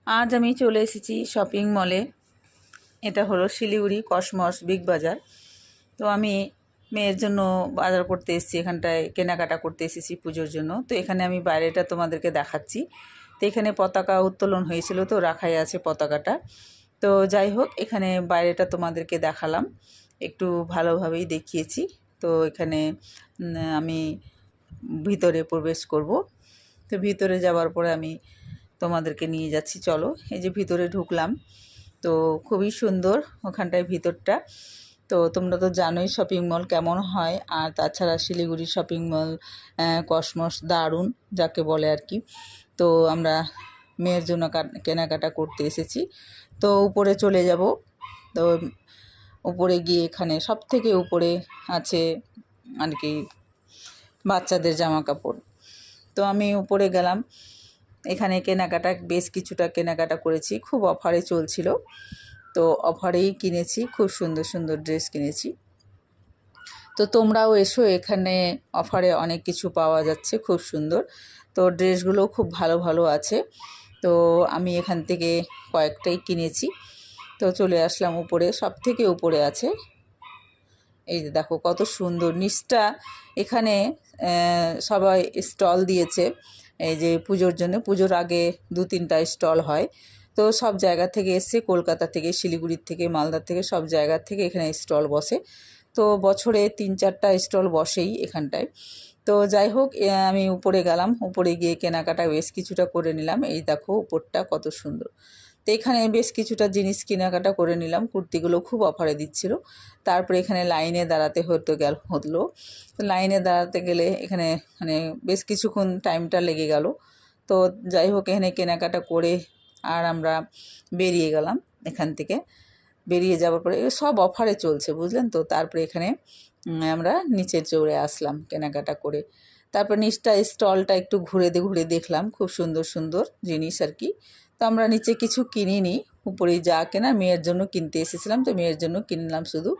আজ আমি চলে এসেছি শপিং মলে। এটা হলো শিলিগুড়ি কসমস বিগ বাজার। তো আমি মেয়ের জন্য বাজার করতে এসেছি, এখানটায় কেনাকাটা করতে এসেছি পুজোর জন্য। তো এখানে আমি বাইরেটা তোমাদেরকে দেখাচ্ছি। তো এখানে পতাকা উত্তোলন হয়েছিল, তো রাখাই আছে পতাকাটা। তো যাই হোক, এখানে বাইরেটা তোমাদেরকে দেখালাম, একটু ভালোভাবেই দেখিয়েছি। তো এখানে আমি ভিতরে প্রবেশ করব। তো ভিতরে যাওয়ার পরে আমি তোমাদেরকে নিয়ে যাচ্ছি, চলো। এই যে ভিতরে ঢুকলাম, তো খুবই সুন্দর ওখানটায় ভিতরটা। তো তোমরা তো জানোই শপিং মল কেমন হয়। আর তাছাড়া শিলিগুড়ি শপিং মল কসমস দারুণ যাকে বলে আর কি। তো আমরা মেয়ের জন্য কেনাকাটা করতে এসেছি। তো উপরে চলে যাব। তো উপরে গিয়ে এখানে সব থেকে উপরে আছে আর কি বাচ্চাদের জামা কাপড়। তো আমি উপরে গেলাম, এখানে কেনাকাটা বেশ কিছুটা কেনাকাটা করেছি, খুব অফারে চলছিল। তো অফারেই কিনেছি, খুব সুন্দর সুন্দর ড্রেস কিনেছি। তো তোমরাও এসো, এখানে অফারে অনেক কিছু পাওয়া যাচ্ছে, খুব সুন্দর। তো ড্রেসগুলো খুব ভালো ভালো আছে। তো আমি এখান থেকে কয়েকটাই কিনেছি। তো চলে আসলাম উপরে, সব থেকে উপরে আছে। এই যে দেখো কত সুন্দর নিচটা। এখানে সবাই স্টল দিয়েছে, এই যে পুজোর জন্য। পুজোর আগে 2-3টা স্টল হয়। তো সব জায়গা থেকে এসছে, কলকাতা থেকে, শিলিগুড়ির থেকে, মালদার থেকে, সব জায়গার থেকে এখানে স্টল বসে। তো বছরে 3-4টা স্টল বসেই এখানটায়। তো যাই হোক, আমি উপরে গেলাম, উপরে গিয়ে কেনাকাটা বেশ কিছুটা করে নিলাম। এই দেখো উপরটা কত সুন্দর। তো এখানে বেশ কিছুটা জিনিস কেনাকাটা করে নিলাম, কুর্তিগুলো খুব অফারে দিচ্ছিল। তারপরে এখানে লাইনে দাঁড়াতে হলো। তো লাইনে দাঁড়াতে গেলে এখানে মানে বেশ কিছুক্ষণ টাইমটা লেগে গেল। তো যাই হোক, এখানে কেনাকাটা করে আর আমরা বেরিয়ে গেলাম এখান থেকে। বেরিয়ে যাওয়ার পরে সব অফারে চলছে, বুঝলেন তো। তারপরে এখানে আমরা নিচে চলে আসলাম কেনাকাটা করে। তারপর নিচটা স্টলটা একটু ঘুরে দেখলাম, খুব সুন্দর সুন্দর জিনিস আর কি। তো আমরা নিচে কিছু কিনিনি, উপরেই যা কেনা মেয়ের জন্য কিনতে এসেছিলাম। তো মেয়ের জন্য কিনলাম শুধু,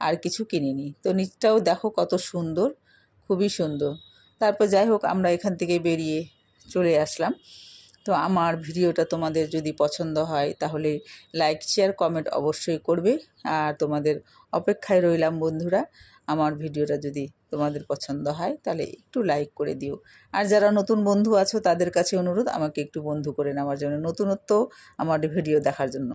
আর কিছু কিনিনি। তো নিচটাও দেখো কত সুন্দর, খুবই সুন্দর। তারপর যাই হোক, আমরা এখান থেকে বেরিয়ে চলে আসলাম। তো আমার ভিডিওটা তোমাদের যদি পছন্দ হয় তাহলে লাইক শেয়ার কমেন্ট অবশ্যই করবে। আর তোমাদের অপেক্ষায় রইলাম বন্ধুরা। আমার ভিডিওটা যদি তোমাদের পছন্দ হয় তাহলে একটু লাইক করে দিও। আর যারা নতুন বন্ধু আছো তাদের কাছে অনুরোধ, আমাকে একটু বন্ধু করে নেওয়ার জন্য, নতুনত্ব আমার ভিডিও দেখার জন্য।